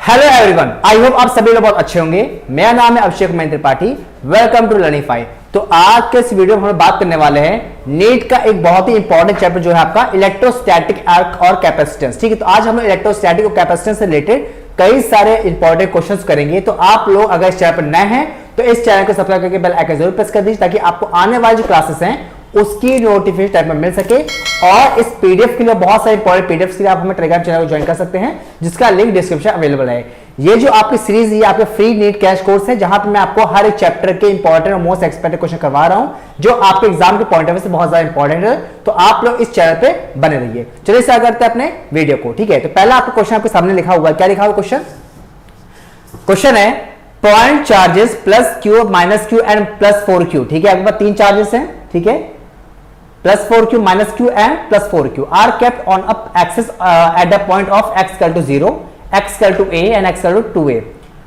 Hello everyone, I hope आप सभी लोग बहुत अच्छे होंगे। मेरा नाम है Abhishek Kumar Tripathi. Welcome to Learningfy. तो आज के इस वीडियो में हम बात करने वाले हैं नीट का एक बहुत ही इंपॉर्टेंट चैप्टर जो है आपका इलेक्ट्रोस्टैटिक आर्क और कैपेसिटेंस। ठीक है, तो आज हम लोग इलेक्ट्रोस्टैटिक और कैपेसिटेंस से रिलेटेड कई सारे इंपॉर्टेंट क्वेश्चंस करेंगे। तो आप लोग अगर इस चैनल पर नए हैं तो इस चैनल को सब्सक्राइब करके बेल आइकन जरूर प्रेस कर दीजिए ताकि आपको आने वाली जो क्लासेस हैं उसकी नोटिफिकेशन टाइम में मिल सके। और इस पीडीएफ के लिए बहुत सारे इंपॉर्टेंट पीडीएफ के लिए आप हमें टेलीग्राम चैनल को ज्वाइन कर सकते हैं जिसका लिंक डिस्क्रिप्शन अवेलेबल है। ये जो आपकी सीरीज है आपके फ्री नीट कैश कोर्स है जहां पे मैं आपको हर एक चैप्टर के इंपॉर्टेंट और मोस्ट एक्सपेक्टेड क्वेश्चन करवा रहा हूं जो आपके एग्जाम के पॉइंट ऑफ व्यू से बहुत ज्यादा इंपॉर्टेंट है। तो आप लोग इस चैनल पे बने रहिए। चलिए स्टार्ट करते हैं अपने वीडियो को। ठीक है, तो पहला आपका क्वेश्चन आपके सामने लिखा हुआ है। क्या लिखा हुआ क्वेश्चन है point charges plus Q minus Q and plus 4q। ठीक है, आपके पास तीन चार्जेस हैं। ठीक है, plus 4q minus q and plus 4q are kept on up axis at the point of x equal to 0, x equal to a and x equal to 2a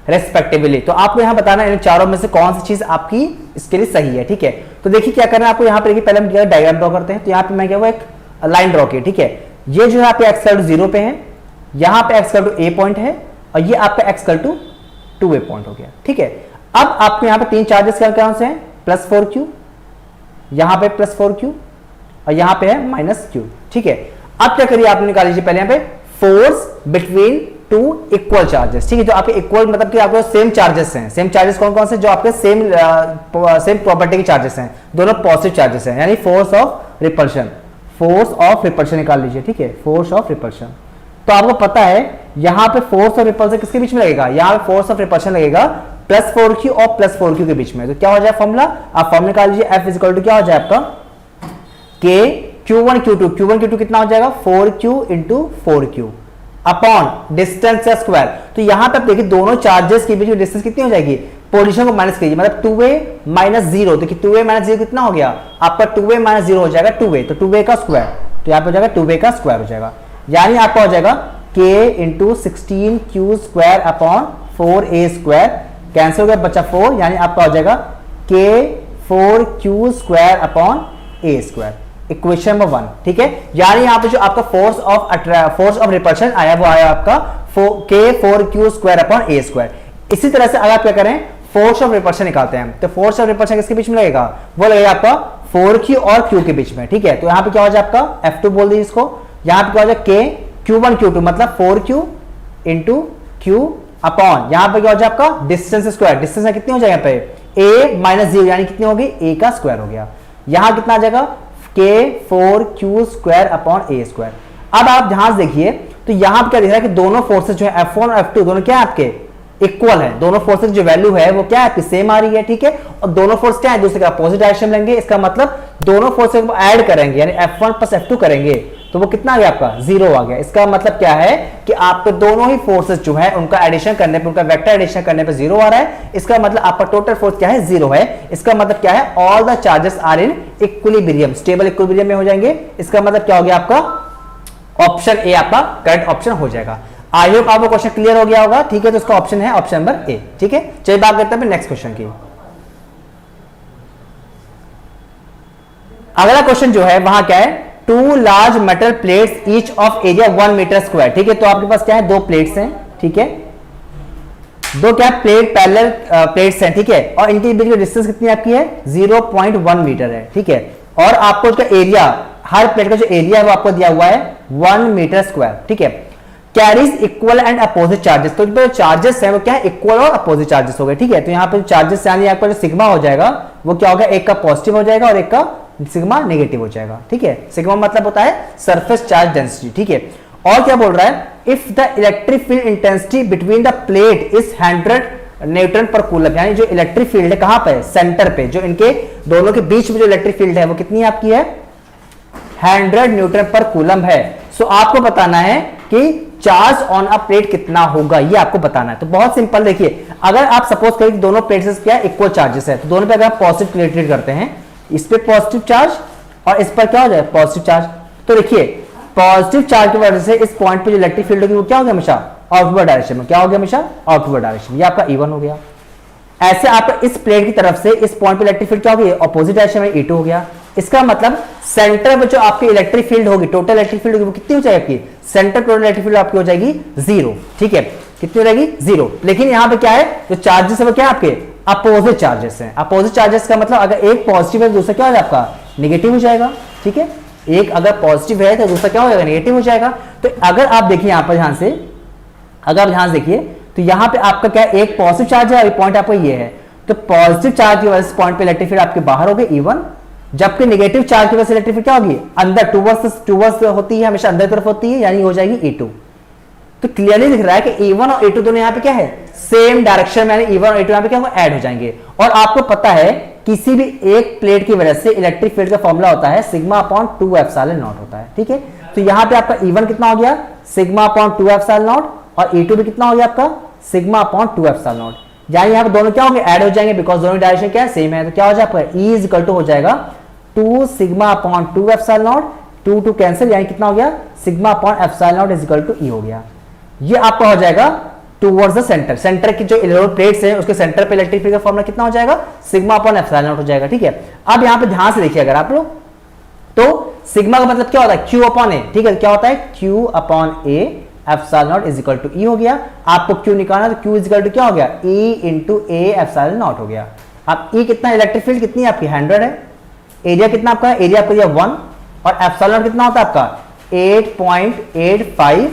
respectively. तो आपको यहां बताना है इन चारों में से कौन सी चीज आपकी इसके लिए सही है। ठीक है, तो देखिए क्या करना है आपको यहाँ पे। देखिए पहले हम डायग्राम ड्रॉ करते हैं। तो यहाँ पे मैं क्या हुआ एक लाइन ड्रॉ की। ठीक है, ये जो है आपके x equal to 0 पे है, यहाँ पे x equal to a point है और ये आपका x equal to 2a point हो गया। ठीक है, अब आपको यहाँ पे तीन चार्जेस कौन से हैं, प्लस 4q, यहाँ पे प्लस 4q और यहां पे है माइनस क्यू। ठीक है, अब क्या करिए आप निकाल लीजिए पहले यहां पे force between two equal charges. ठीक है, जो आपके इक्वल मतलब कि आपके सेम चार्जेस हैं। सेम चार्जेस कौन कौन से, जो आपके सेम प्रॉपर्टी के चार्जेस हैं, दोनों पॉजिटिव चार्जेस हैं, यानी force of repulsion. Force of repulsion निकाल लीजिए। ठीक है, फोर्स ऑफ रिपल्शन। तो आपको पता है यहां पे फोर्स ऑफ रिपल्शन किसके बीच में लगेगा, यहां पे फोर्स ऑफ रिपल्शन लगेगा प्लस 4q और प्लस 4q के बीच में। तो क्या हो जाए फॉर्मूला, आप फॉर्मूला निकाल लीजिए। F इज इक्वल टू क्या हो जाए आपका के Q1 Q2 कितना हो जाएगा 4q into 4q upon distance का स्क्वायर। तो यहां पे देखिए दोनों चार्जेस के बीच में डिस्टेंस कितनी हो जाएगी, पोजीशन को माइनस कीजिए, मतलब 2a माइनस 0। देखिए 2a माइनस 0 कितना हो गया आपका, 2a माइनस 0 हो जाएगा 2a, तो 2a का स्क्वायर। तो यहां पे हो जाएगा 2a का स्क्वायर हो जाएगा, यानी आपका हो जाएगा k into 16q square upon 4a square. Cancel हो गया बच्चा 4, यानी आपका हो जाएगा k 4q square upon a square. Equation number 1। ठीक है, यानी यहां पे जो आपका फोर्स ऑफ रिपल्शन आया वो आया आपका k 4q square upon a square. इसी तरह से अगर आप क्या करें फोर्स ऑफ रिपल्शन निकालते हैं तो फोर्स ऑफ रिपल्शन किसके बीच में लगेगा, वो लगेगा आपका 4q और q के बीच में। ठीक है, तो यहां पे क्या हो जाए आपका F2 बोल दीजिए इसको। यहां पे क्या हो जाए k Q1 Q2 मतलब 4q इंटू q अपॉन यहां पे क्या हो जाए आपका डिस्टेंस स्क्वायर। डिस्टेंस कितनी हो जाएगा यहाँ पे a माइनस 0, यानी कितनी होगी a का स्क्वायर हो गया। यहां कितना आ जाएगा k 4q square upon a square. अब आप ध्यान देखिए तो यहां पर क्या दिख रहा है कि दोनों फोर्सेस जो है F1 और F2 दोनों क्या है आपके इक्वल है। दोनों फोर्सेस जो वैल्यू है वो क्या है आपकी सेम आ रही है। ठीक है, और दोनों फोर्स क्या है दूसरे का अपोजिट डायरेक्शन लेंगे। इसका मतलब दोनों फोर्सेस को ऐड करेंगे यानी F1 प्लस F2 करेंगे तो वो कितना आ गया आपका 0 आ गया। इसका मतलब क्या है कि आपके दोनों ही फोर्सेस जो है उनका एडिशन करने पे, उनका वेक्टर एडिशन करने पे 0 आ रहा है। इसका मतलब आपका टोटल फोर्स क्या है 0 है। इसका मतलब क्या है all the charges are in equilibrium, stable equilibrium में हो जाएंगे। इसका मतलब क्या हो गया आपका ऑप्शन ए आपका करेक्ट ऑप्शन हो जाएगा। आई होप आपको क्वेश्चन क्लियर हो गया होगा। ठीक है, तो इसका ऑप्शन है ऑप्शन नंबर ए। ठीक है, चलिए बात करते हैं नेक्स्ट क्वेश्चन की। अगला क्वेश्चन जो है वहां क्या है, two large metal plates each of area 1 meter square. ठीक है, तो आपके पास क्या है दो प्लेट्स हैं। ठीक है, दो क्या प्लेट पैरेलल प्लेट्स हैं। ठीक है, और इनके बीच में डिस्टेंस कितनी आपकी है 0.1 मीटर है। ठीक है, और आपको इसका एरिया, हर प्लेट का जो एरिया है वो आपको दिया हुआ है 1 मीटर स्क्वायर। ठीक है, carries equal and opposite charges. तो जो चार्जेस है वो क्या है इक्वल और अपोजिट चार्जेस हो गए। ठीक है, तो यहाँ पे चार्जेस यानी आपका जो सिग्मा हो जाएगा वो क्या होगा, एक का पॉजिटिव हो जाएगा और एक का सिग्मा नेगेटिव हो जाएगा। ठीक है, सिग्मा मतलब होता है सरफेस चार्ज डेंसिटी। ठीक है, और क्या बोल रहा है, if the electric field intensity between the plate is 100 Newton पर कूलम, यानी जो इलेक्ट्रिक फील्ड है कहां पे सेंटर पे, जो इनके दोनों के बीच में जो इलेक्ट्रिक फील्ड है वो कितनी आपकी है 100 न्यूटन पर कूलम है। सो आपको बताना है कि चार्ज ऑन अ प्लेट कितना होगा, ये आपको बताना है। तो बहुत सिंपल, देखिए अगर आप सपोज करें दोनों प्लेट्स क्या इक्वल चार्जेस है तो दोनों पे अगर आप पॉजिटिव ट्रीट करते हैं, इस पे पॉजिटिव चार्ज और इस पर क्या हो जाए पॉजिटिव चार्ज, तो देखिए पॉजिटिव चार्ज की वजह से इस पॉइंट पे जो इलेक्ट्रिक फील्ड होगी वो क्या हो गया हमेशा आउटवर्ड डायरेक्शन में। क्या हो गया हमेशा आउटवर्ड डायरेक्शन, ये आपका E1 हो गया। ऐसे आप इस प्लेट की तरफ से इस पॉइंट पे इलेक्ट्रिक फील्ड क्या हो गई अपोजिट डायरेक्शन में E2 हो गया। इसका मतलब सेंटर में जो आपकी इलेक्ट्रिक फील्ड होगी, टोटल इलेक्ट्रिक फील्ड होगी वो कितनी हो जाएगी आपकी, सेंटर टोटल इलेक्ट्रिक फील्ड आपकी हो जाएगी 0। ठीक है, कितनी हो जाएगी 0। लेकिन यहां पे क्या है, जो चार्जेस है वो क्या है आपके अपोजिट चार्जेस हैं। अपोजिट चार्जेस का मतलब अगर एक पॉजिटिव है तो दूसरा क्या हो जाएगा आपका नेगेटिव हो जाएगा। ठीक है, एक अगर पॉजिटिव है तो दूसरा क्या हो जाएगा नेगेटिव हो जाएगा। तो अगर आप देखिए यहां पर ध्यान से, अगर आप ध्यान से देखिए तो यहां पे आपका क्या है, एक पॉजिटिव चार्ज है और एक पॉइंट आपका ये है। तो पॉजिटिव चार्ज की वजह से पॉइंट पे इलेक्ट्रिक फील्ड आपके बाहर हो गए E1, जबकि नेगेटिव चार्ज की वजह से इलेक्ट्रिक फील्ड क्या होगी अंदर टूवर्ड्स होती है, हमेशा अंदर तरफ होती है, यानी हो जाएगी E2। तो क्लियरली दिख रहा है कि E1 और E2 दोनों यहाँ पे क्या है सेम डायरेक्शन में, यानी E1 और E2 यहाँ पे क्या होगा ऐड हो जाएंगे। और आपको पता है किसी भी एक प्लेट की वजह से इलेक्ट्रिक फील्ड का फॉर्मूला होता है सिग्मा अपॉन 2 एप्सिलॉन नॉट होता है। ठीक है, तो यहाँ पे आपका E1 कितना हो गया सिग्मा अपॉन 2 एप्सिलॉन नॉट, और E2 भी कितना हो गया आपका सिग्मा अपॉन 2 एप्सिलॉन नॉट। यानी यहाँ पे दोनों क्या होंगे ऐड हो जाएंगे, बिकॉज दोनों डायरेक्शन क्या है सेम है। तो क्या हो जाएगा E इज इक्वल टू हो जाएगा 2 sigma upon 2 epsilon naught, 2 2 cancel, यानी कितना हो गया sigma upon epsilon naught is equal to E हो गया। ये आपका हो जाएगा टुवर्ड्स द सेंटर, सेंटर की जो इलेक्ट्रोड प्लेट्स हैं उसके सेंटर पे इलेक्ट्रिक फील्ड का फॉर्मूला कितना हो जाएगा सिग्मा अपॉन एप्सिलॉन नॉट हो जाएगा। ठीक है, अब यहां पे ध्यान से देखिए अगर आप लोग, तो सिग्मा का मतलब क्या होता है Q अपॉन ए। ठीक है, क्या होता है Q upon A epsilon naught is equal to E हो गया। आपको Q निकालना तो Q इज इक्वल टू क्या हो गया E into A epsilon not हो गया। अब E कितना, इलेक्ट्रिक फील्ड कितनी है आपकी 100 है, एरिया कितना आपका, एरिया आपका दिया 1, और एप्सिलॉन नॉट कितना होता है आपका 8.85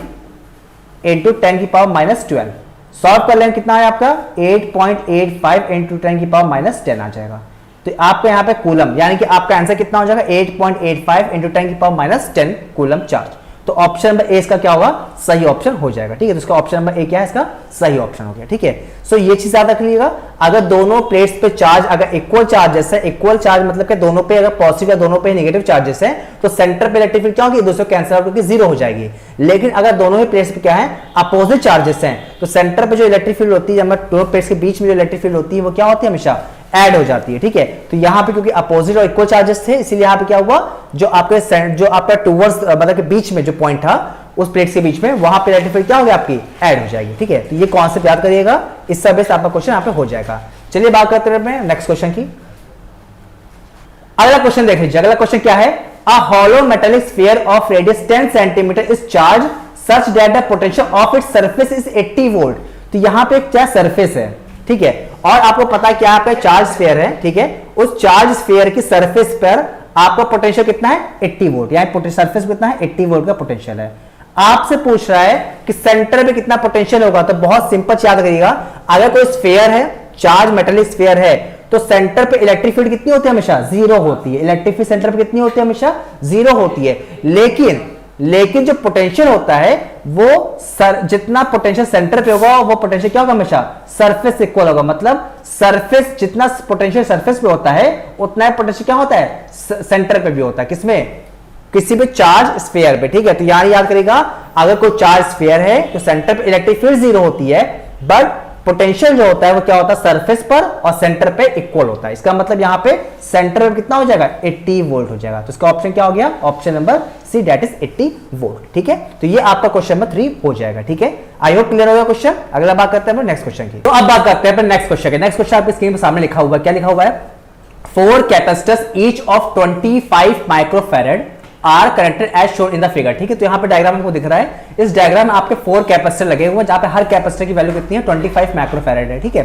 इंटू 10 की पावर माइनस 12। सॉल्व कर लें कितना है आपका 8.85 इंटू 10 की पावर माइनस 10 आ जाएगा। तो आपका यहाँ पे कूलम, यानी कि आपका आंसर कितना हो जाएगा 8.85 इंटू 10 की पावर माइनस 10 कूलम चार्ज। तो ऑप्शन नंबर ए इसका क्या होगा सही ऑप्शन हो जाएगा। ठीक है, तो इसका ऑप्शन नंबर ए क्या है, इसका सही ऑप्शन हो गया। ठीक है, सो ये चीज याद रखिएगा, अगर दोनों प्लेट्स पे चार्ज अगर इक्वल चार्जेस है, इक्वल चार्ज मतलब कि दोनों पे अगर पॉजिटिव या दोनों पे नेगेटिव चार्जेस है, तो सेंटर पे इलेक्ट्रिक फील्ड क्या होगी दूसरे कैंसिल आउट होकर 0 हो जाएगी। लेकिन अगर दोनों ही प्लेट्स पे क्या है अपोजिट चार्जेस हैं, तो सेंटर पे जो इलेक्ट्रिक फील्ड होती है, दोनों प्लेट्स के बीच में जो इलेक्ट्रिक फील्ड होती है वो क्या होती है हमेशा ऐड हो जाती है। ठीक है, तो यहां पे क्योंकि अपोजिट और इक्वल चार्जेस थे, इसीलिए यहां पे क्या हुआ जो आपका टूवर्ड्स मतलब के बीच में जो पॉइंट था उस प्लेट के बीच में, वहां पे इलेक्ट्रिक फील्ड क्या हो गया आपकी ऐड हो जाएगी। ठीक है, तो ये कॉन्सेप्ट याद करिएगा, इस सब से आपका क्वेश्चन यहां पे हो जाएगा। चलिए बात करते हैं नेक्स्ट क्वेश्चन की। अगला क्वेश्चन देख लीजिए, अगला क्वेश्चन क्या है, a hollow metallic sphere of radius 10 centimetre is charge such that the potential of its surface is 80 volt. तो यहां पे क्या सरफेस है, ठीक है, और आपको पता है क्या आपका चार्ज स्फीयर है। ठीक है, उस चार्ज स्फीयर की सरफेस पर आपका पोटेंशियल कितना है 80 वोल्ट, यानी सरफेस कितना है 80 वोल्ट का पोटेंशियल है। आपसे पूछ रहा है कि सेंटर में कितना पोटेंशियल होगा, तो बहुत सिंपल याद करिएगा, अगर कोई स्फीयर है चार्ज मेटालिक स्फीयर है तो सेंटर पे इलेक्ट्रिक फील्ड कितनी होती है हमेशा 0 होती है। इलेक्ट्रिक फील्ड सेंटर पे कितनी होती है हमेशा 0 होती है। लेकिन जो पोटेंशियल होता है वो जितना पोटेंशियल सेंटर पे होगा वो पोटेंशियल क्या होगा हमेशा सरफेस से इक्वल होगा। मतलब सरफेस जितना पोटेंशियल सरफेस पे होता है उतना ही पोटेंशियल क्या होता है सेंटर पे भी होता है। किसमें, किसी भी चार्ज स्फीयर पे। ठीक है, तो यहां याद करेगा अगर कोई चार्ज स्फीयर है तो सेंटर पे इलेक्ट्रिक फील्ड 0 होती है, बट पोटेंशियल जो होता है वो क्या होता है सरफेस पर और सेंटर पे इक्वल होता है। इसका मतलब यहां पे सेंटर पे कितना हो जाएगा 80 वोल्ट हो जाएगा। तो इसका ऑप्शन क्या हो गया, option number C, that is 80 volt. ठीक है, तो ये आपका क्वेश्चन नंबर 3 हो जाएगा। ठीक है, आई होप क्लियर हो गया क्वेश्चन। अगला बात करते हैं नेक्स्ट क्वेश्चन की। तो अब बात करते हैं नेक्स्ट क्वेश्चन की। नेक्स्ट क्वेश्चन आपकी स्क्रीन पर सामने लिखा हुआ है, क्या लिखा हुआ है, 4 capacitors each of 25 microfarad are connected as shown in the figure. ठीक है, तो यहां पे डायग्राम आपको दिख रहा है, इस डायग्राम में आपके 4 कैपेसिटर लगे हुए हैं जहां पे हर कैपेसिटर की वैल्यू कितनी है 25 माइक्रोफैरेड है। ठीक है,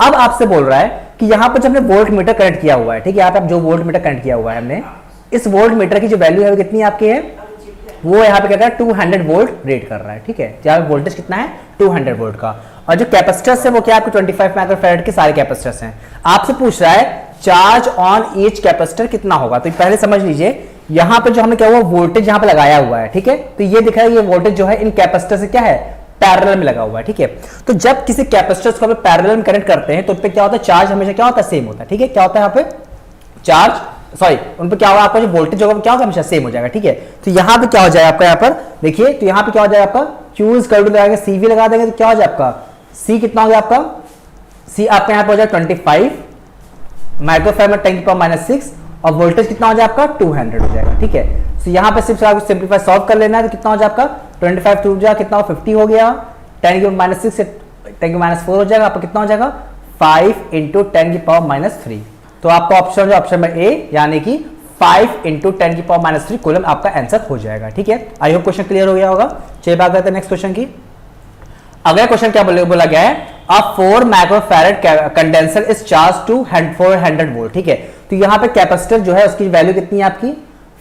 अब आपसे बोल रहा है कि यहां पर जब हमने वोल्ट मीटर कनेक्ट किया हुआ है, ठीक है, यहां पे जो वोल्ट मीटर कनेक्ट किया हुआ है हमने, इस वोल्ट मीटर की जो वैल्यू है वो कितनी आपकी है, वो यहाँ पे कहता है 200 वोल्ट रीड कर रहा है। ठीक है, यहाँ पे वोल्टेज कितना है 200 वोल्ट का, और जो कैपेसिटर्स है वो क्या आपके 25 माइक्रोफैरेड के सारे कैपेसिटर्स हैं। आपसे पूछ रहा है चार्ज ऑन ईच कैपेसिटर कितना होगा। तो पहले समझ लीजिए यहां पे जो हमने क्या हुआ वोल्टेज यहां पे लगाया हुआ है। ठीक है, तो ये दिख रहा है ये वोल्टेज जो है इन कैपेसिटर से क्या है पैरेलल में लगा हुआ है। ठीक है, तो जब किसी कैपेसिटर्स को हम पैरेलल में कनेक्ट करते हैं तो उन पे क्या होता है चार्ज हमेशा क्या होता है सेम होता है। ठीक है, क्या होता है यहाँ पे चार्ज सॉरी उन पे क्या होगा आपका जो वोल्टेज होगा क्या होगा हमेशा सेम हो जाएगा। ठीक है, तो यहां पे क्या हो जाएगा आपका, यहाँ पर देखिए, तो यहां पे क्या हो जाएगा आपका Q इज इक्वल टू लगाएंगे CV लगा देंगे तो क्या हो जाएगा आपका C कितना हो गया आपका, C आपका यहाँ पे हो जाएगा 25 माइक्रोफैरेड 10 की पावर -6 और वोल्टेज कितना हो जाएगा आपका 200 हो जाएगा। ठीक है, तो यहां पे सिर्फ आपको सिंपलीफाई सॉल्व कर लेना है तो कितना हो जाएगा आपका 25 टू जाएगा कितना 50 हो गया, 10 की पावर -6 से 10 की -4 हो जाएगा, आपका कितना हो जाएगा 5 इंटू 10 की पावर -3। तो आपका ऑप्शन ऑप्शन में ए यानी कि 5 इंटू 10 की पावर -3 कूलम आपका आंसर हो जाएगा। ठीक है, आई होप क्वेश्चन क्लियर हो गया होगा। चलिए बात करते हैं नेक्स्ट क्वेश्चन की। अगला क्वेश्चन क्या बोला गया है, a 4 microfarad condenser is charge to 400 volt. ठीक है, तो यहां पे कैपेसिटर जो है उसकी वैल्यू कितनी है आपकी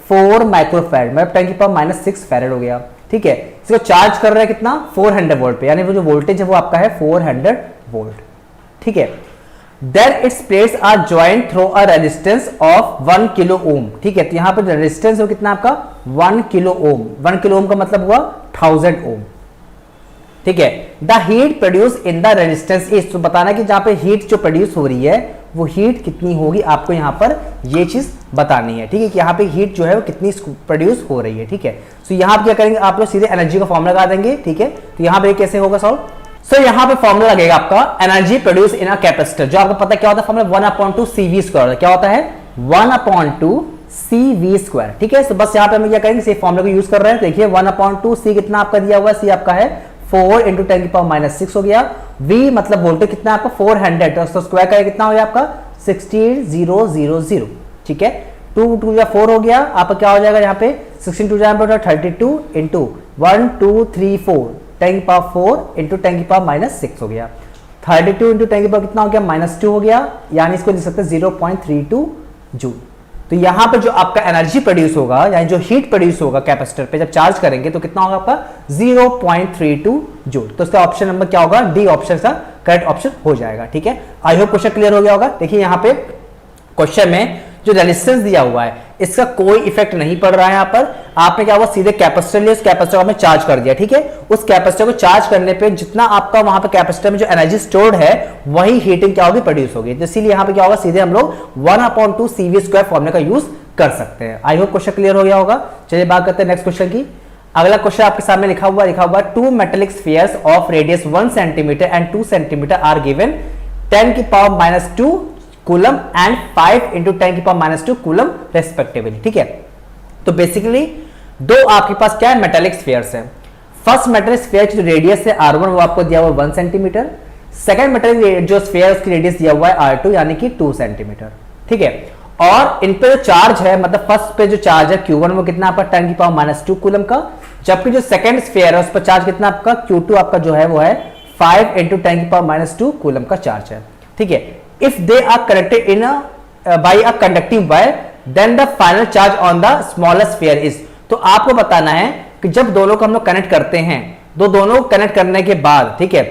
4 माइक्रोफैरेड, मतलब 10 की पावर -6 फैरेड हो गया। ठीक है, इसको चार्ज कर रहा है कितना 400 वोल्ट पे, यानी वो जो वोल्टेज है वो आपका है 400 वोल्ट। ठीक है, then its plates are joint through a resistance of 1 kilo ohm. ठीक है, तो यहां पर रेजिस्टेंस हो कितना आपका 1 किलो ओम। 1 किलो ओम का मतलब हुआ 1000 ओम। ठीक है, the heat produce in the resistance is, तो बताना कि जहां पे हीट जो प्रोड्यूस हो रही है वो हीट कितनी होगी, आपको यहां पर ये चीज बतानी है। ठीक है, कि यहां पे हीट जो है वो कितनी प्रोड्यूस हो रही है। ठीक है, तो यहां पे क्या करेंगे आप लोग सीधे एनर्जी का फॉर्मूला लगा देंगे। ठीक है, तो यहां पे कैसे होगा सॉल्व, सो यहां पे फॉर्मूला लगेगा आपका energy produce in a capacitor, जो आपको पता क्या होता है फॉर्मूला 1/2 CV²। क्या होता है 1/2 CV²। ठीक है, तो बस यहां पे हम क्या करेंगे, इस फॉर्मूला को यूज कर रहे हैं। देखिए 1/2 C कितना आपका दिया हुआ है, C आपका है 4 × 10 की पावर -6 हो गया। V मतलब वोल्टेज कितना आपका 400, तो स्क्वायर का कितना हो गया आपका 16000। ठीक है, 2 2 4 हो गया आपका, क्या हो जाएगा यहाँ पे 16 2 32 इंटू 1 2 3 4 10 की पावर 4 इंटू 10 की पावर -6 हो गया। 32 इंटू 10 की पावर कितना हो गया -2 हो गया, यानी इसको लिख सकते हैं 0.32 जूल। तो यहां पे जो आपका एनर्जी प्रोड्यूस होगा, यानी जो हीट प्रोड्यूस होगा कैपेसिटर पे जब चार्ज करेंगे, तो कितना होगा आपका 0.32 जूल। तो इसका ऑप्शन नंबर क्या होगा, डी ऑप्शन का करेक्ट ऑप्शन हो जाएगा। ठीक है, आई होप क्वेश्चन क्लियर हो गया होगा। देखिए यहां पे क्वेश्चन में जो रेजिस्टेंस दिया हुआ है इसका कोई इफेक्ट नहीं पड़ रहा है। यहां पर आपने क्या हुआ सीधे कैपेसिटर लिया, उस कैपेसिटर को आपने चार्ज कर दिया। ठीक है, उस कैपेसिटर को चार्ज करने पे जितना आपका वहां पे कैपेसिटर में जो एनर्जी स्टोर्ड है वही हीटिंग क्या होगी प्रोड्यूस होगी। तो इसीलिए यहां पे क्या होगा सीधे हम लोग 1/2 CV² फॉर्मूले का यूज कर सकते हैं। आई होप क्वेश्चन क्लियर हो गया होगा। चलिए बात करते हैं नेक्स्ट क्वेश्चन की। अगला क्वेश्चन आपके सामने लिखा हुआ 2 metallic spheres of radius 1 centimeter and 2 centimeter are given 10 की पावर -2 कूलम एंड 5 × 10 की पावर -2 कूलम रेस्पेक्टिवली। ठीक है, तो बेसिकली दो आपके पास क्या है मेटेलिक स्फीयर्स है। फर्स्ट मेटेलिक स्फीयर की जो रेडियस है R1 वो आपको दिया हुआ 1 सेंटीमीटर। सेकंड मेटेलिक जो स्फीयर उसकी रेडियस दिया हुआ है R2 यानी कि 2 सेंटीमीटर। ठीक है, और इन पे जो चार्ज है मतलब फर्स्ट पे जो चार्ज है Q1 वो कितना आपका 10 की पावर -2 कूलम का, जबकि जो सेकंड स्फीयर है उस पर चार्ज कितना आपका Q2 आपका जो है वो है 5 × 10 की पावर -2 कूलम का चार्ज है। ठीक है, if they are connected in by a conducting wire then the final charge on the smallest sphere is, तो आपको बताना है कि जब दोनों को हम लोग कनेक्ट करते हैं, दोनों कनेक्ट करने के बाद, ठीक है,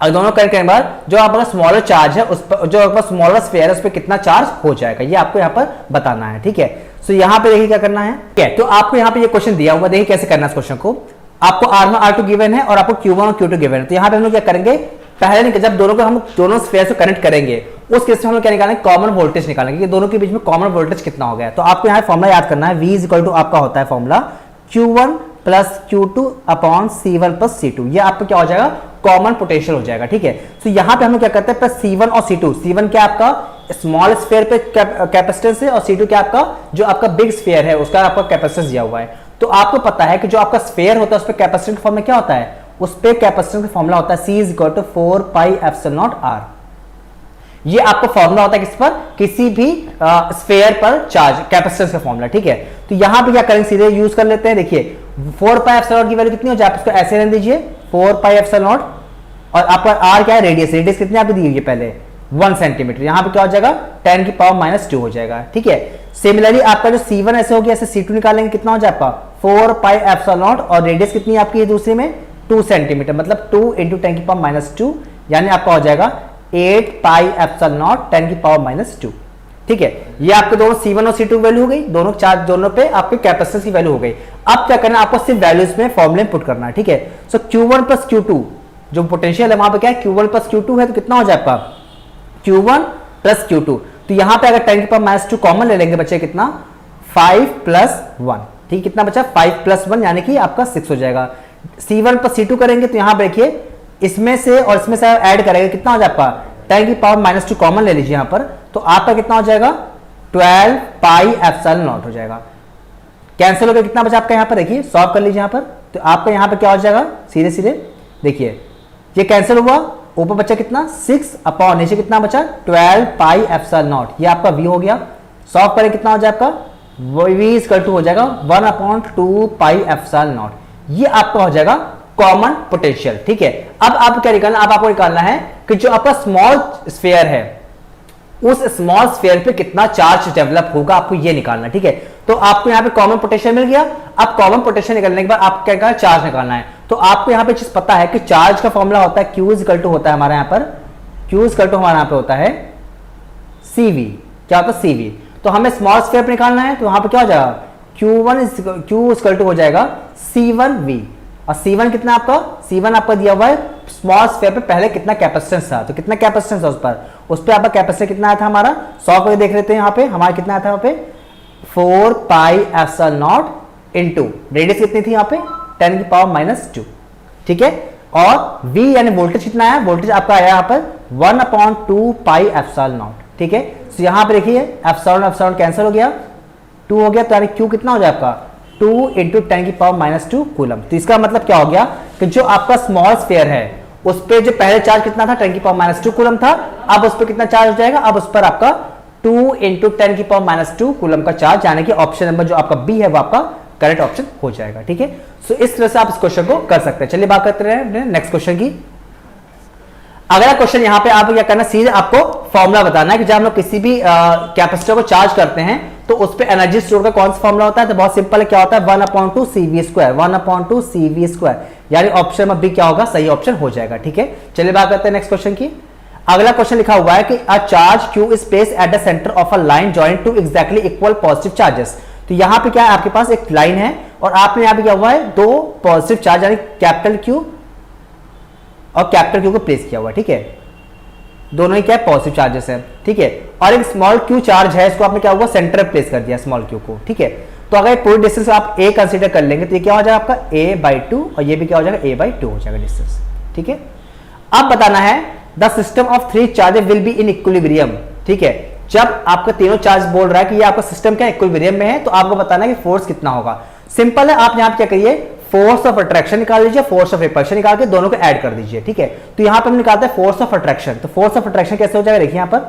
दोनों कनेक्ट करने के बाद जो आपका स्मॉलर चार्ज है उस पर, जो आपका स्मॉलर स्फीयर है उस पर कितना चार्ज हो जाएगा, ये आपको यहाँ पर बताना है। ठीक है, सो यहाँ पे देखिए क्या करना है। ठीक है, तो आपको यहाँ पे ये क्वेश्चन दिया हुआ, देखिए कैसे करना है इस क्वेश्चन को। आपको R1 R2 गिवन है और आपको Q1 और Q2 गिवन है। तो यहाँ पे हम लोग क्या करेंगे, पहले जब दोनों स्फीयर को कनेक्ट करेंगे उस केस में हम लोग क्या निकालेंगे, कॉमन वोल्टेज निकालेंगे कि दोनों के बीच में कॉमन वोल्टेज कितना हो गया। तो आपको यहाँ फॉर्मूला याद करना है, V = आपका होता है formula Q1 + Q2 / C1 + C2। ये आपका क्या हो जाएगा, कॉमन पोटेंशियल हो जाएगा। ठीक है, तो यहाँ पे हम लोग क्या करते हैं C1 और C2, C1 क्या आपका स्मॉल स्फीयर पे कैपेसिटेंस है और C2 क्या आपका जो आपका बिग स्फीयर है उसका आपका कैपेसिटेंस दिया हुआ है। तो आपको पता है कि जो आपका स्फीयर होता है उस पर कैपेसिटेंस फॉर्म में क्या होता है, उस पे कैपेसिटेंस का फॉर्मूला होता है C = 4πε0r। ये आपको फॉर्मूला होता है किस पर, किसी भी स्फीयर पर चार्ज कैपेसिटेंस का फॉर्मूला। ठीक है, तो यहां पे क्या करेंगे, सीधे यूज कर लेते हैं। देखिए 4πε0 की वैल्यू कितनी हो जाए, आप इसको ऐसे रहने दीजिए 4πε0, और आपका r क्या है, रेडियस कितनी आपको दी हुई है पहले 1 सेंटीमीटर, यहां पे क्या हो जाएगा 10 की पावर -2 हो जाएगा। ठीक है, सिमिलरली आपका जो C1 ऐसे हो गया, ऐसे C2 निकालेंगे, कितना हो जाए आपका 4πε0, और रेडियस कितनी आपकी है दूसरी में 2 सेंटीमीटर, मतलब 2 × 10 की पावर -2, यानी आपका हो जाएगा 8πε0 10 की पावर -2। ठीक है, ये आपके दोनों C1 और C2 वैल्यू हो गई, दोनों चार्ज दोनों पे आपके कैपेसिटेंस की वैल्यू हो गई। अब क्या करना है, आपको सिर्फ वैल्यूज में फॉर्मूले पुट करना है। ठीक है, सो Q1 + Q2 जो पोटेंशियल है वहां पे क्या है, Q1 + Q2 है, तो कितना हो जाए आपका Q1 + Q2। तो यहां पे अगर 10 की पावर -2 कॉमन ले लेंगे बच्चे कितना 5 + 1। ठीक, कितना बचा 5 + 1 यानी कि आपका 6 हो जाएगा। C1 + C2 करेंगे तो यहां पे देखिए इसमें से और इसमें से ऐड करेंगे, कितना हो जाए आपका 10 की पावर -2 कॉमन ले लीजिए यहां पर, तो आपका कितना हो जाएगा 12πε0 हो जाएगा। कैंसिल हो गया, कितना बचा आपका, यहां पर देखिए सॉल्व कर लीजिए यहां पर, तो आपका यहां पर क्या हो जाएगा, सीधे सीधे देखिए ये कैंसिल हुआ, ऊपर बचा कितना 6 अपॉन नीचे कितना बचा 12πε0, ये आपका V हो गया। सॉल्व करें कितना हो जाए आपका V = हो जाएगा 1/2πε0, ये आपका हो जाएगा कॉमन पोटेंशियल। ठीक है, अब आप क्या निकालना, अब आपको निकालना है कि जो आपका स्मॉल स्फीयर है उस स्मॉल स्फीयर पे कितना चार्ज डेवलप होगा, आपको ये निकालना। ठीक है, तो आपको यहाँ पे कॉमन पोटेंशियल मिल गया। अब कॉमन पोटेंशियल निकालने के बाद आपको क्या निकालना, चार्ज निकालना है। तो आपको यहाँ पे चीज पता है कि चार्ज का फॉर्मूला होता है Q इक्वल टू होता है हमारे यहाँ पर, Q इक्वल टू हमारे यहाँ पे होता है CV। क्या होता है CV। तो हमें स्मॉल स्फीयर पे निकालना है, तो यहाँ पे क्या हो जाएगा, Q इक्वल टू हो जाएगा C1V। और C1 कितना आपका, C1 आपका दिया हुआ है स्मॉल स्फीयर पे पहले कितना कैपेसिटेंस था, तो कितना कैपेसिटेंस है उस पर आपका कैपेसिटेंस कितना आया था हमारा, 100 को देख लेते हैं यहाँ पे हमारा कितना आया था यहाँ पे 4 pi epsilon not into radius कितनी थी यहाँ पे 10 की पावर -2। ठीक है, और V यानी वोल्टेज कितना आया, वोल्टेज आपका आया यहाँ पर 1/2 पाई एप्सिलॉन नॉट। ठीक है, तो यहाँ पे देखिए एप्सिलॉन कैंसिल हो गया, 2 हो गया, तो यानी Q कितना हो जाए आपका 2 इंटू 10 की पावर -2 कूलम। तो इसका मतलब क्या हो गया कि जो आपका स्मॉल स्फीयर है उस पे जो पहले चार्ज कितना था 10 की पावर -2 कूलम था, अब उस पर कितना चार्ज हो जाएगा, अब उस पर आपका 2 इंटू 10 की पावर -2 कूलम का चार्ज, यानी कि ऑप्शन नंबर जो आपका बी है वो आपका करेक्ट ऑप्शन हो जाएगा। ठीक है, सो इस तरह से आप इस क्वेश्चन को कर सकते हैं। चलिए बात करते हैं नेक्स्ट क्वेश्चन की। अगला क्वेश्चन यहाँ पे आपको क्या करना, सीधे आपको फॉर्मूला बताना है कि जब हम लोग किसी भी कैपेसिटर को चार्ज करते हैं तो उस पे एनर्जी स्टोर का कौन सा फॉर्मूला होता है, तो बहुत सिंपल है, क्या होता है 1/2 CV², 1/2 CV², यानी ऑप्शन नंबर बी क्या होगा, सही ऑप्शन हो जाएगा। ठीक है, चलिए बात करते हैं नेक्स्ट क्वेश्चन की। अगला क्वेश्चन लिखा हुआ है कि a charge Q is placed at the center of a line joint to exactly equal positive charges. तो यहाँ पे क्या है, आपके पास एक लाइन है और आपने यहाँ पे क्या हुआ है, दो पॉजिटिव चार्ज यानी कैपिटल Q और कैपिटल Q को प्लेस किया हुआ है। ठीक है, दोनों ही क्या है, पॉजिटिव चार्जेस है। ठीक है, और एक स्मॉल Q चार्ज है, इसको आपने क्या हुआ, सेंटर पे प्लेस कर दिया स्मॉल Q को। ठीक है, तो अगर पूरी डिस्टेंस आप A कंसीडर कर लेंगे तो ये क्या हो जाएगा आपका A/2 और ये भी क्या हो जाएगा A/2 हो जाएगा डिस्टेंस। ठीक है, अब बताना है the system of 3 charges will be in equilibrium. ठीक है, जब आपका तीनों चार्ज बोल रहा है कि ये आपका सिस्टम क्या इक्विलिब्रियम में है, तो आपको बताना है कि फोर्स कितना होगा। सिंपल है, आप यहाँ पे क्या करिए, फोर्स ऑफ अट्रैक्शन निकाल लीजिए, फोर्स ऑफ रिपल्शन निकाल के दोनों को ऐड कर दीजिए। ठीक है, तो यहां पर हम निकालते हैं फोर्स ऑफ अट्रैक्शन। तो फोर्स ऑफ अट्रैक्शन कैसे हो जाएगा, देखिए यहां पर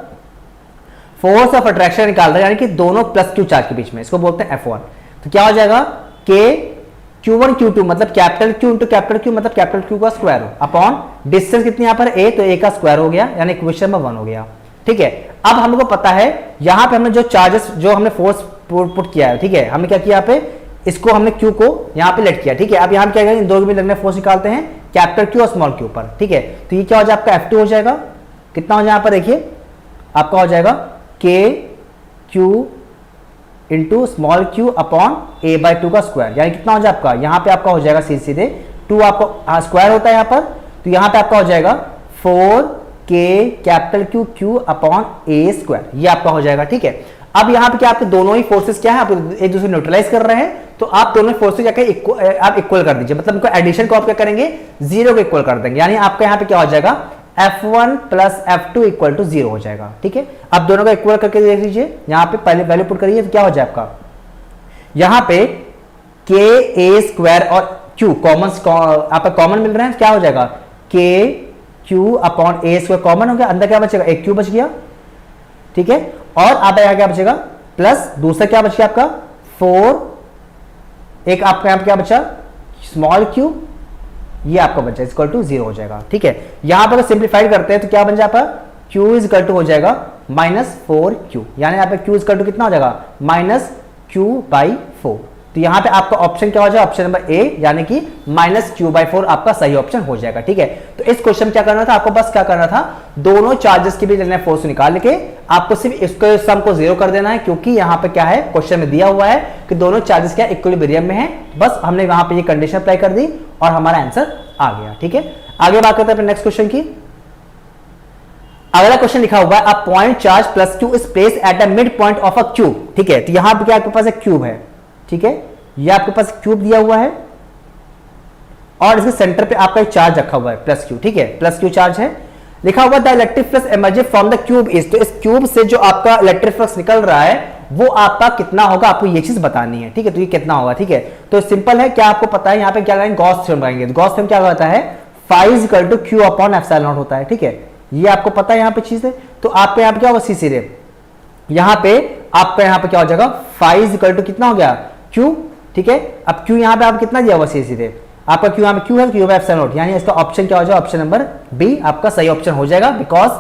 फोर्स ऑफ अट्रैक्शन निकाल रहे हैं, यानी कि दोनों प्लस Q चार्ज के बीच में, इसको बोलते हैं F1। तो क्या हो जाएगा K Q1 Q2 मतलब capital Q into capital Q मतलब कैपिटल Q का स्क्वायर अपॉन डिस्टेंस कितनी यहां पर A, तो A का स्क्वायर हो गया, यानी इक्वेशन नंबर 1 हो गया। ठीक है, अब हमको पता है यहां पे हमने जो चार्जेस जो हमने फोर्स पुट किया है, ठीक है, हमने क्या किया यहाँ पे, इसको हमने Q को यहाँ पे लेट किया। ठीक है, अब यहाँ क्या करेंगे, इन दो में लगने फोर्स निकालते हैं कैपिटल Q और स्मॉल Q पर। ठीक है, तो ये क्या हो जाएगा आपका F2 हो जाएगा, कितना हो जाएगा यहाँ पर देखिए आपका हो जाएगा K Q into small Q upon A/2 का स्क्वायर, यानी कितना हो जाएगा आपका, यहाँ पे आपका हो जाएगा सीधे 2 आपको स्क्वायर होता है यहाँ पर, तो यहाँ पे आपका हो जाएगा 4K capital Q upon A², ये आपका हो जाएगा। ठीक है, अब यहाँ पे क्या आपके दोनों ही फोर्सेस क्या है, आप एक दूसरे न्यूट्रलाइज कर रहे हैं, तो आप दोनों फोर्सेस जाकर आप इक्वल कर दीजिए, मतलब इनको एडिशन को आप क्या करेंगे, 0 को इक्वल कर देंगे, यानी आपका यहाँ पे क्या हो जाएगा F1 plus F2 equal to 0 हो जाएगा। ठीक है, आप दोनों का इक्वल करके देख लीजिए, यहाँ पे पहले वैल्यू पुट करिए, तो क्या हो जाए आपका यहाँ पे KA² और Q कॉमन आपका कॉमन मिल रहे हैं, क्या हो जाएगा KQ अपॉन A² कॉमन हो गया, अंदर क्या बचेगा, एक Q बच गया। ठीक है, और आप यहाँ क्या बचेगा प्लस दूसरा क्या बच गया आपका 4, एक आपका यहाँ पे क्या बचा स्मॉल Q, ये आपका बचा इक्वल टू 0 हो जाएगा। ठीक है, यहां पर सिंप्लीफाइड करते हैं तो क्या बन जाता है, Q इज इक्वल टू हो जाएगा -4Q, यानी यहाँ पे Q इज इक्वल टू कितना हो जाएगा -Q/4। तो यहाँ पे आपका ऑप्शन क्या हो जाएगा, ऑप्शन नंबर ए, यानी कि -Q/4 आपका सही ऑप्शन हो जाएगा। ठीक है, तो इस क्वेश्चन में क्या करना था आपको, बस क्या करना था, दोनों चार्जेस के बीच फोर्स निकाल के आपको सिर्फ इसको सम को 0 कर देना है, क्योंकि यहाँ पे क्या है क्वेश्चन में दिया हुआ है कि दोनों चार्जेस क्या इक्विलिब्रियम में है, बस हमने वहां पे ये कंडीशन अप्लाई कर दी और हमारा आंसर आ गया। ठीक है, आगे बात करते हैं नेक्स्ट क्वेश्चन की। अगला क्वेश्चन लिखा हुआ है a point charge plus Q is placed at the mid point of a cube. ठीक है, तो यहां पे क्या आपके पास एक क्यूब है, ठीक है, ये आपके पास क्यूब दिया हुआ है और इसके सेंटर पे आपका एक चार्ज रखा हुआ है प्लस Q। ठीक है, प्लस Q चार्ज है, लिखा हुआ the electric flux emerging from the cube is, तो इस क्यूब से जो आपका इलेक्ट्रिक फ्लक्स निकल रहा है वो आपका कितना होगा, आपको ये चीज बतानी है। ठीक है, तो ये कितना होगा। ठीक है, तो सिंपल है, क्या आपको पता है यहाँ पे क्या लगाएंगे, गॉस थ्योरम लगाएंगे। तो गॉस थ्योरम क्या होता है, phi is equal to Q upon epsilon naught होता है। ठीक है, ये आपको पता है यहाँ पे चीज है, तो आपको यहाँ पे क्या होगा सीधे यहाँ पे आपका यहाँ पे क्या हो जाएगा फाई इज इक्वल टू कितना हो गया Q। ठीक है, अब Q यहाँ पे आप कितना दिया हुआ सीधे आपका क्यू यहाँ पे क्यू है, क्यू बाई एप्सिलॉन नॉट, यानी इसका ऑप्शन क्या हो जाएगा, ऑप्शन नंबर बी आपका सही ऑप्शन हो जाएगा। बिकॉज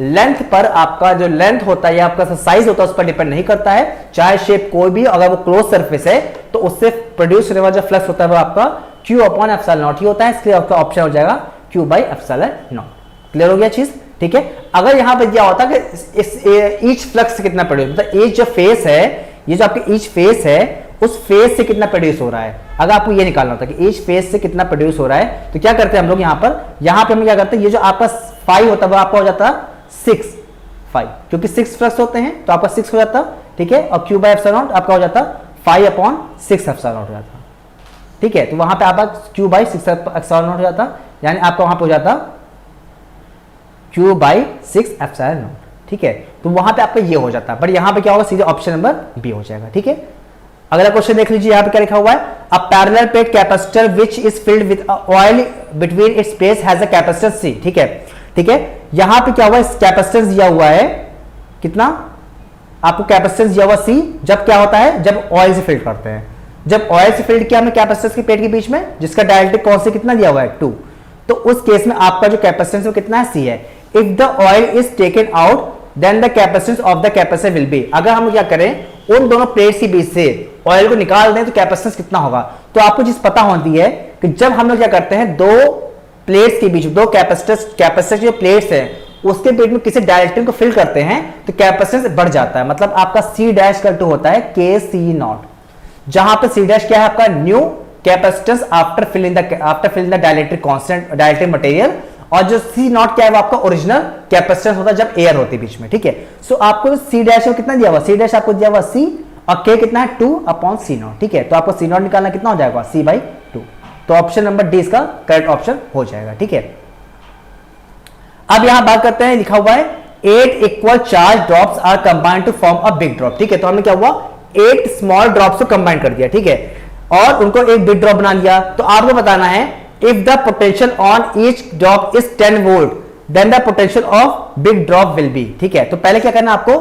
लेंथ पर आपका जो लेंथ होता है या आपका साइज होता है उस पर डिपेंड नहीं करता है, चाहे शेप कोई भी, अगर वो क्लोज सरफेस है तो उससे प्रोड्यूस होने वाला जो फ्लक्स होता है वो आपका क्यू अपॉन एप्सिलॉन नॉट ही होता है, इसलिए आपका ऑप्शन हो जाएगा Q by epsilon not. Clear हो गया चीज, ठीक है। अगर यहां पे क्या होता है कि इस ईच फ्लक्स से कितना प्रोड्यूस, मतलब ईच जो फेस है, ये जो आपके ईच फेस है उस फेस से कितना प्रोड्यूस हो रहा है, अगर आपको ये निकालना होता है कि ईच फेस से कितना प्रोड्यूस हो रहा है, तो क्या करते हैं हम लोग यहाँ पे हम क्या करते हैं, ये जो आपका 5 होता है वो आपका हो जाता है 6 क्योंकि 6 फ्लक्स होते हैं तो आपका 6 हो जाता, ठीक है। और क्यू बाई एप्सिलॉन नॉट आपका हो जाता 5 अपॉन 6 एप्सिलॉन नॉट हो जाता, ठीक है। तो वहां पे आपका क्यू बाई 6 एप्सिलॉन नॉट हो जाता, यानी आपका वहां पे हो जाता क्यू बाई 6 एप्सिलॉन नॉट, ठीक है। तो वहां पे आपका ये हो जाता, बट यहां पे क्या होगा, सीधे ऑप्शन नंबर बी हो जाएगा, ठीक है। अगला क्वेश्चन देख लीजिए, यहां पे क्या लिखा हुआ है, a parallel plate capacitor which is filled with oil between its plates has a capacitance C, ठीक है, ठीक है। यहां पे क्या हुआ, इस कैपेसिटेंस दिया हुआ है कितना, आपको कैपेसिटेंस दिया हुआ C, जब क्या होता है, जब ऑयल से फिल्ड करते हैं, जब ऑयल से फिल्ड किया हमने कैपेसिटेंस के प्लेट के बीच में, जिसका डायरेक्ट्रिक कॉन्स्टेंट कितना दिया हुआ है 2, तो उस केस में आपका जो कैपेसिटेंस वो कितना है, C है। If the oil is taken out then the capacitance of the capacitor will be, अगर हम क्या करें उन दोनों प्लेट्स के बीच से ऑयल को निकाल दें तो कैपेसिटेंस कितना होगा, तो आपको चीज पता होती है कि जब हम लोग क्या करते हैं दो प्लेट्स के बीच, दो कैपेसिटर जो प्लेट्स हैं उसके बीच में किसी डायरेक्ट्रिक को फिल करते हैं तो कैपेसिटेंस बढ़ जाता है, मतलब आपका C डैश का टू होता है के सी नॉट, जहां पे C डैश क्या है आपका new capacitance after filling the dielectric constant dielectric material, और जो C नॉट क्या है वो आपका ओरिजिनल कैपेसिटेंस होता है जब एयर होती है बीच में, ठीक है। सो आपको C डैश कितना दिया हुआ, C डैश आपको दिया हुआ C और K कितना है 2 अपॉन C नॉट, ठीक है। तो आपको C नॉट निकालना कितना हो जाएगा, C बाई 2, तो ऑप्शन नंबर डी इसका करेक्ट ऑप्शन हो जाएगा, ठीक है। अब यहां बात करते हैं, लिखा हुआ है 8 equal charge drops are combined to form a big drop, ठीक है। तो हमने क्या हुआ 8 स्मॉल ड्रॉप्स को कंबाइन कर दिया, ठीक है, और उनको एक बिग ड्रॉप बना लिया। तो आपको बताना है if the potential on each drop is 10 volt then the potential of big drop will be, ठीक है। तो पहले क्या करना है आपको,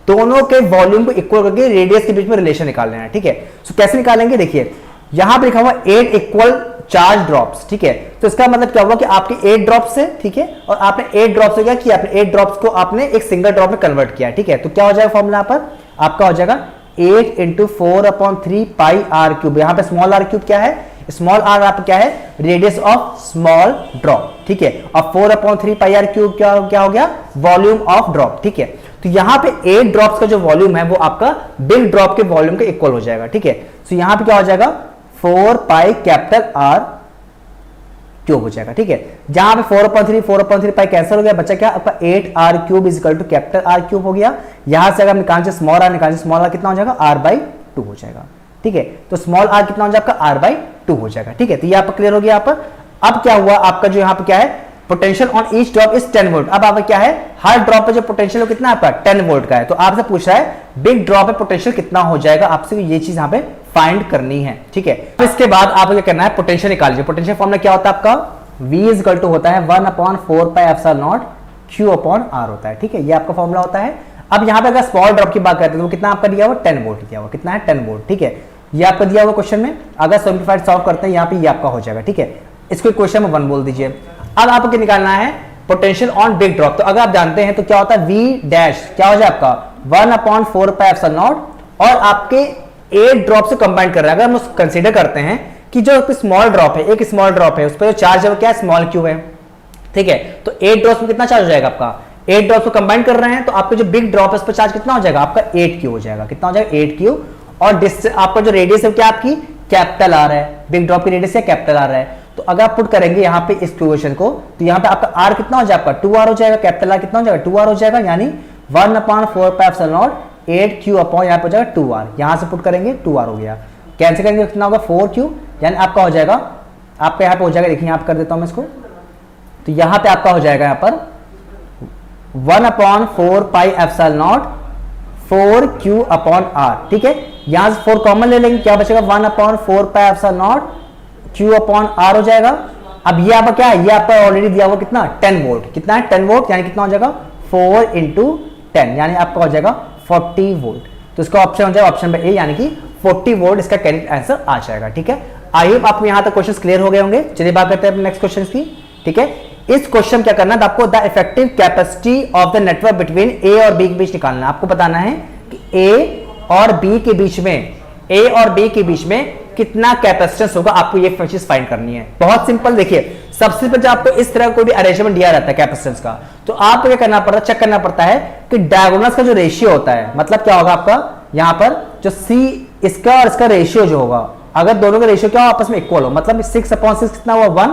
दोनों के वॉल्यूम को इक्वल करके रेडियस के बीच में रिलेशन निकाल लेना है, ठीक है। सो कैसे निकालेंगे, देखिए यहां पे लिखा हुआ 8 इक्वल चार्ज ड्रॉप्स, ठीक है। तो इसका मतलब क्या हुआ कि आपके 8 ड्रॉप्स है, ठीक है, और आपने 8 ड्रॉप्स से क्या किया, आपने 8 ड्रॉप्स को आपने एक सिंगल ड्रॉप में कन्वर्ट किया, ठीक है। तो क्या हो जाएगा फॉर्मूला पर आपका हो जाएगा 8 इंटू 4/3 पाई आर क्यूब, यहां पे स्मॉल आर क्यूब क्या है, स्मॉल आर आप क्या है रेडियस ऑफ स्मॉल ड्रॉप, ठीक है, और 4/3 पाई आर क्यूब क्या हो गया वॉल्यूम ऑफ ड्रॉप, ठीक है। तो यहां पे 8 ड्रॉप्स का जो वॉल्यूम है वो आपका बिग ड्रॉप के वॉल्यूम के इक्वल हो जाएगा, ठीक है। तो यहां पे क्या हो जाएगा 4 पाई कैपिटल आर क्यूब हो जाएगा, ठीक है। जहां पे 4/3 पाई कैंसिल हो गया, बचा क्या आपका 8 R cube is equal to capital R cube हो गया। यहां से अगर निकाल स्मॉल आर कितना हो जाएगा r/2 हो जाएगा, ठीक है। तो स्मॉल आर कितना हो जाएगा आपका r/2 हो जाएगा, ठीक है। तो ये आपका क्लियर हो गया यहाँ पर। अब क्या हुआ आपका जो यहाँ पे क्या है potential on each drop is 10 volt. अब आपका क्या है हर ड्रॉप पे जो पोटेंशियल कितना आपका 10 वोल्ट का है। तो आपसे पूछ रहा है बिग ड्रॉप पे पोटेंशियल कितना हो जाएगा, आपसे ये चीज यहाँ पे फाइंड करनी है, ठीक है। तो इसके बाद आपको क्या करना है पोटेंशियल निकाल लीजिए। पोटेंशियल फॉर्मूला क्या होता है आपका V इज इक्वल टू होता है 1/4 pi epsilon not Q upon R होता है, ठीक है। ये आपका फॉर्मूला होता है। अब यहाँ पे अगर स्मॉल ड्रॉप की बात करते हैं तो कितना आपका दिया हुआ 10 वोल्ट दिया हुआ, कितना है 10 वोल्ट, ठीक है। ये आपका दिया हुआ क्वेश्चन में, अगर सिंप्लीफाइड सॉल्व करते हैं यहाँ पे ये आपका हो जाएगा, ठीक है। इसको क्वेश्चन में 1 बोल दीजिए। अब आपको क्या निकालना है पोटेंशियल ऑन बिग ड्रॉप। तो अगर आप जानते हैं तो क्या होता है V डैश क्या हो जाए आपका 1/4 पाई एप्सिलॉन नॉट, और आपके 8 ड्रॉप से कंबाइन कर रहे हैं। अगर हम कंसीडर करते हैं कि जो स्मॉल ड्रॉप है, एक स्मॉल ड्रॉप है, उस पर जो चार्ज है वो क्या है स्मॉल क्यू है, ठीक है। तो 8 ड्रॉप्स में कितना चार्ज हो जाएगा आपका 8 ड्रॉप्स को कंबाइन कर रहे हैं तो आपका जो बिग ड्रॉप है उस पर चार्ज कितना हो जाएगा आपका 8 क्यू हो जाएगा, कितना हो जाएगा 8 क्यू। और आपका जो रेडियस है क्या आपकी कैपिटल आर है, बिग ड्रॉप की रेडियस है कैपिटल आर है। तो अगर आप पुट करेंगे यहाँ पे इस इक्वेशन को तो यहाँ पे आपका आर कितना हो जाएगा आपका 2r हो जाएगा, कैपिटल आर कितना हो जाएगा 2r हो जाएगा, यानी 1/4 pi epsilon not 8q upon यहाँ पे हो जाएगा 2r, यहाँ से पुट करेंगे 2r हो गया, कैंसिल करेंगे कितना होगा 4q, यानी आपका हो जाएगा आपका यहाँ पे हो जाएगा, देखिए यहाँ पे कर देता हूँ मैं इसको, तो यहाँ पे आपका हो जाएगा यहाँ पर 1/4 pi epsilon not 4q upon r, ठीक है। यहाँ से 4 कॉमन ले लेंगे, क्या बचेगा 1/4 pi epsilon not q upon r हो जाएगा। अब ये आपका क्या है, ये आपका ऑलरेडी दिया हुआ कितना 10 वोल्ट, कितना है 10 वोल्ट, यानी कितना हो जाएगा 4 इंटू 10, यानी आपका हो जाएगा 40 वोल्ट। तो इसका ऑप्शन हो जाएगा ऑप्शन नंबर ए, यानी कि 40 वोल्ट इसका करेक्ट आंसर आ जाएगा, ठीक है। आई होप आपको यहां तक क्वेश्चंस क्लियर हो गए होंगे। चलिए बात करते हैं नेक्स्ट क्वेश्चन की। ठीक है, इस क्वेश्चन क्या करना है, आपको the effective capacity of the network between A और बी के बीच निकालना है। आपको बताना है कि ए और बी के बीच में, ए और बी के बीच में कितना कैपेसिटेंस होगा, आपको ये चीज फाइंड करनी है। बहुत सिंपल, देखिए सबसे पहले आपको इस तरह कोई भी अरेंजमेंट दिया रहता है कैपेसिटेंस का, तो आपको क्या करना पड़ता है, चेक करना पड़ता है कि डायगोनल्स का जो रेशियो होता है, मतलब क्या होगा आपका यहां पर जो सी इसका और इसका रेशियो जो होगा, अगर दोनों का रेशियो क्या हो, आपस में इक्वल हो, मतलब 6/6 कितना हुआ 1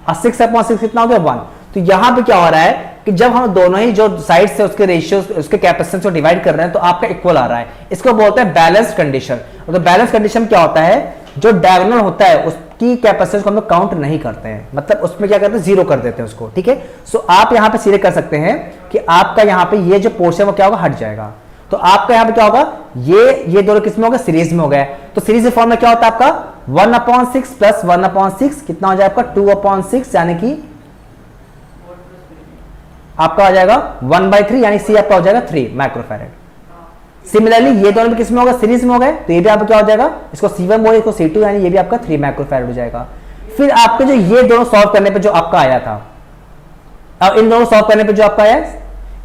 और 6/6 कितना हो गया 1। तो यहां पे क्या हो रहा है कि जब हम दोनों ही जो साइड से उसके रेशियो उसके कैपेसिटेंस को डिवाइड कर रहे हैं तो आपका इक्वल आ रहा है। इसको बोलते हैं बैलेंस्ड कंडीशन। तो बैलेंस कंडीशन क्या होता है, जो डायगोनल होता है उसकी कैपेसिटेंस को हम लोग काउंट नहीं करते हैं, मतलब उसमें क्या करते हैं, जीरो कर देते हैं उसको। ठीक है, सो आप यहां पे सीधे कर सकते हैं कि आपका यहां पे ये जो पोर्शन वो क्या होगा, हट जाएगा। तो आपका यहां पे क्या होगा, ये दोनों किस में होगा, सीरीज में हो गया। तो सीरीज के फॉर्म में क्या होता है आपका 1/6 प्लस 1/6 कितना हो जाएगा आपका 2/6, यानी कि आपका आ जाएगा 1/3, यानी सी आपका हो जाएगा 3 माइक्रोफैरेड। सिमिलरली ये दोनों भी किस में होगा, सीरीज में हो गए, तो ये भी आपका क्या हो जाएगा, इसको C1 बोले, इसको C2, यानी ये भी आपका 3 माइक्रोफैरेड हो जाएगा। फिर आपके जो ये दोनों सॉल्व करने पे जो आपका आया था, अब इन दोनों सॉल्व करने पे जो आपका आया,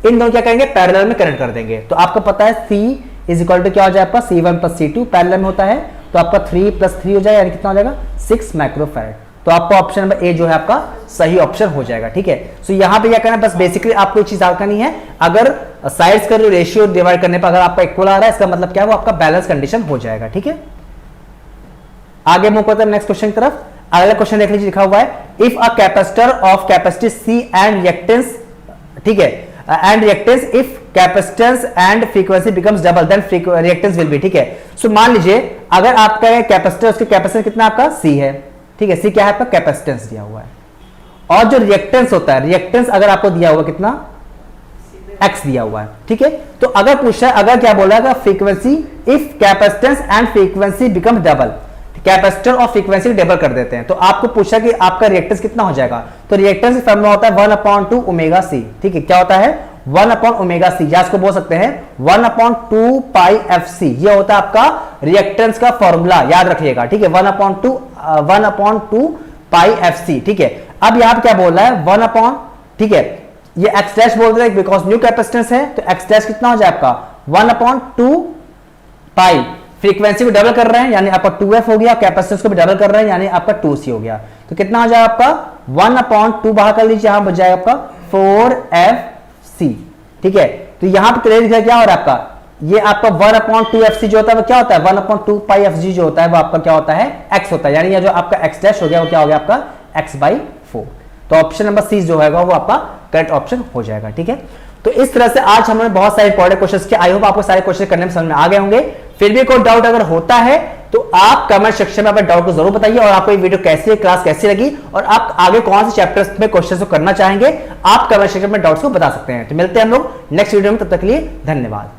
इन दोनों क्या करेंगे, पैरेलल में कनेक्ट कर देंगे। तो आपको पता है C इज इक्वल टू क्या हो जाए आपका C1 प्लस C2 पैरेलल में होता है, तो आपका 3 + 3 हो जाएगा, यानी कितना हो जाएगा 6 माइक्रोफैरेड। तो आपका ऑप्शन नंबर ए जो है आपका सही ऑप्शन हो जाएगा। ठीक है, सो यहां पे क्या करना है, बस बेसिकली आपको एक चीज याद करनी है, अगर साइड्स का रेशियो डिवाइड करने पर अगर आपका इक्वल आ रहा है, इसका मतलब क्या है, वो आपका बैलेंस कंडीशन हो जाएगा। ठीक है, आगे मूव करते हैं नेक्स्ट क्वेश्चन की तरफ। अगला क्वेश्चन देख लीजिए, लिखा हुआ है if a capacitor of capacity C and reactance, ठीक है, and reactance if capacitance and frequency becomes double then reactance will be. ठीक है, सो मान लीजिए अगर आपका कैपेसिटर, उसकी कैपेसिटेंस कितना आपका सी है, ठीक है, सी क्या है आपका कैपेसिटेंस दिया हुआ है, और जो रिएक्टेंस होता है, रिएक्टेंस अगर आपको दिया हुआ कितना x दिया हुआ है। ठीक है, तो अगर पूछा है, अगर क्या बोला है, frequency if capacitance and frequency become double, capacitor और फ्रीक्वेंसी डबल कर देते हैं, तो आपको पूछा कि आपका रिएक्टेंस कितना हो जाएगा। तो रिएक्टेंस फॉर्मूला होता है 1/2 ओमेगा सी। ठीक है, क्या होता है 1 ओमेगा सी, या इसको बोल सकते हैं 1/2 पाई एफ सी, ये होता है आपका रिएक्टेंस का फॉर्मूला, याद रखिएगा। ठीक है, 1/2 पाई एफ सी। ठीक है, अब यहां पर क्या बोल रहा है 1 ठीक है, ये एक्स डैश बोल रहे हैं बिकॉज न्यू कैपेसिटेंस है, तो एक्स डैश कितना हो जाए आपका 1/2 पाई, फ्रीक्वेंसी को डबल कर रहे हैं यानी आपका 2f हो गया, कैपेसिटेंस को भी डबल कर रहे हैं यानी आपका 2c हो गया। तो कितना हो जाए आपका 1/2 बाहर कर लीजिए, यहां बच जाएगा आपका 4fc। ठीक है, तो यहां पर क्लियर दिखा क्या हो रहा है आपका, ये आपका 1/2fc जो होता है वो क्या होता है 1/2 पाई fg जो होता है वो आपका क्या होता है x होता है, यानी ये जो आपका x डैश हो गया वो क्या हो गया आपका x/4। तो ऑप्शन नंबर सी जो होगा वो आपका करेक्ट ऑप्शन हो जाएगा। ठीक है, तो इस तरह से आज हमने बहुत सारे इंपॉर्टेंट क्वेश्चंस किए। आई होप आपको सारे क्वेश्चन करने में समझ में आ गए होंगे। फिर भी कोई डाउट अगर होता है तो आप कमेंट सेक्शन में अपने डाउट को जरूर बताइए, और आपको ये वीडियो कैसी, क्लास कैसी लगी, और आप आगे कौन से चैप्टर्स में क्वेश्चंस को करना चाहेंगे, आप कमेंट सेक्शन में डाउट्स को बता सकते हैं। तो मिलते हैं हम लोग नेक्स्ट वीडियो में, तब तक के लिए धन्यवाद।